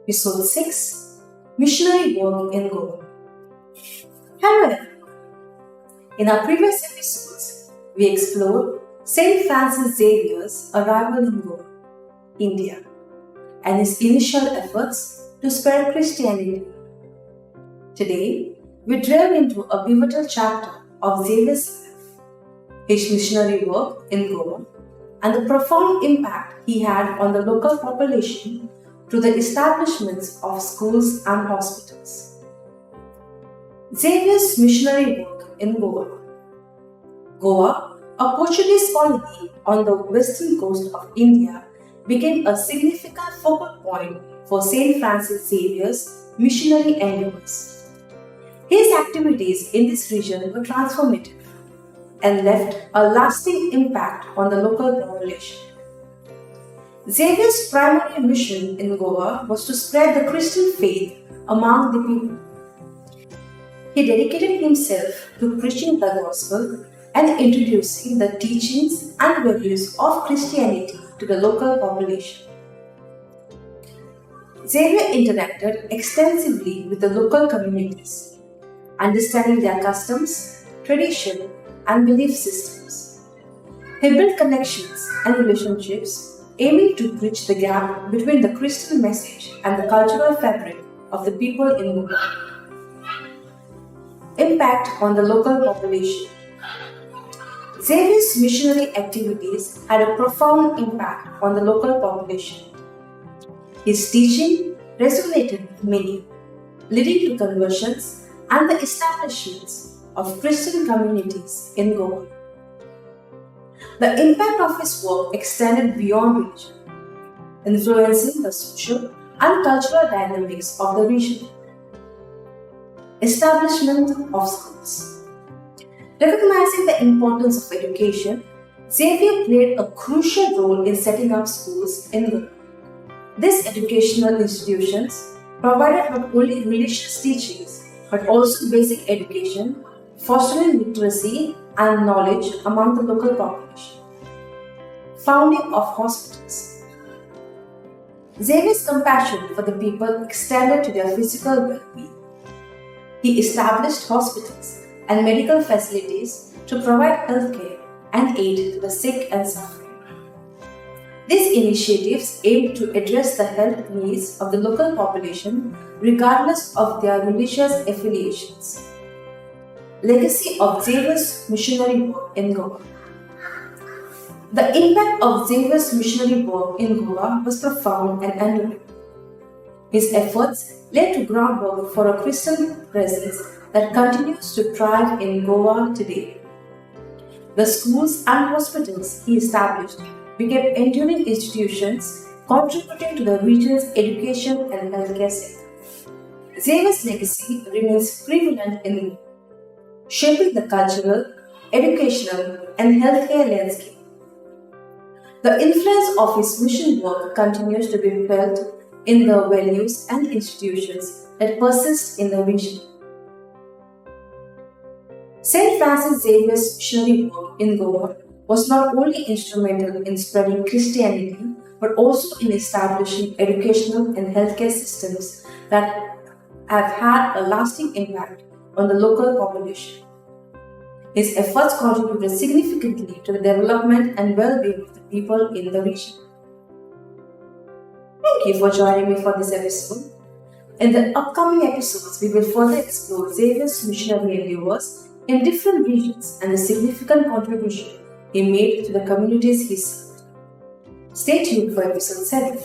Episode 6 Missionary Work in Goa. Hello everyone. In our previous episodes, we explored St Francis Xavier's arrival in Goa, India, and his initial efforts to spread Christianity. Today, we delve into a pivotal chapter of Xavier's life, his missionary work in Goa, and the profound impact he had on the local population through the establishments of schools and hospitals. Xavier's missionary work in Goa. Goa, a Portuguese colony on the western coast of India, became a significant focal point for St Francis Xavier's missionary endeavors. His activities in this region were transformative and left a lasting impact on the local population. Xavier's primary mission in Goa was to spread the Christian faith among the people. He dedicated himself to preaching the gospel and introducing the teachings and values of Christianity to the local population. Xavier interacted extensively with the local communities, understanding their customs, tradition, and belief systems. He built connections and relationships aiming to bridge the gap between the Christian message and the cultural fabric of the people in Goa. Impact on the local population. Xavier's missionary activities had a profound impact on the local population. His teaching resonated with many, leading to conversions and the establishments of Christian communities in Goa. The impact of his work extended beyond religion, influencing the social and cultural dynamics of the region. Establishment of schools. Recognizing the importance of education, Xavier played a crucial role in setting up schools in Goa. These educational institutions provided not only religious teachings but also basic education, fostering literacy and knowledge among the local population. Founding of hospitals. Xavier's compassion for the people extended to their physical well-being. He established hospitals and medical facilities to provide healthcare and aid to the sick and suffering. These initiatives aimed to address the health needs of the local population regardless of their religious affiliations. Legacy of Xavier's missionary work in Goa. The impact of Xavier's missionary work in Goa was profound and enduring. His efforts laid the groundwork for a Christian presence that continues to thrive in Goa today. The schools and hospitals he established became enduring institutions contributing to the region's education and healthcare sector. Xavier's legacy remains prevalent in shaping the cultural, educational, and healthcare landscape. The influence of his mission work continues to be felt in the values and institutions that persist in the region. St Francis Xavier's missionary work in Goa was not only instrumental in spreading Christianity but also in establishing educational and healthcare systems that have had a lasting impact on the local population. His efforts contributed significantly to the development and well-being of the people in the region. Thank you for joining me for this episode. In the upcoming episodes, we will further explore Xavier's missionary endeavors in different regions and the significant contribution he made to the communities he served. Stay tuned for episode 7,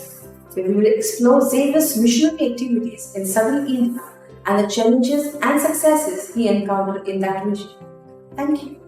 where we will explore Xavier's missionary activities in southern India and the challenges and successes he encountered in that region. Thank you.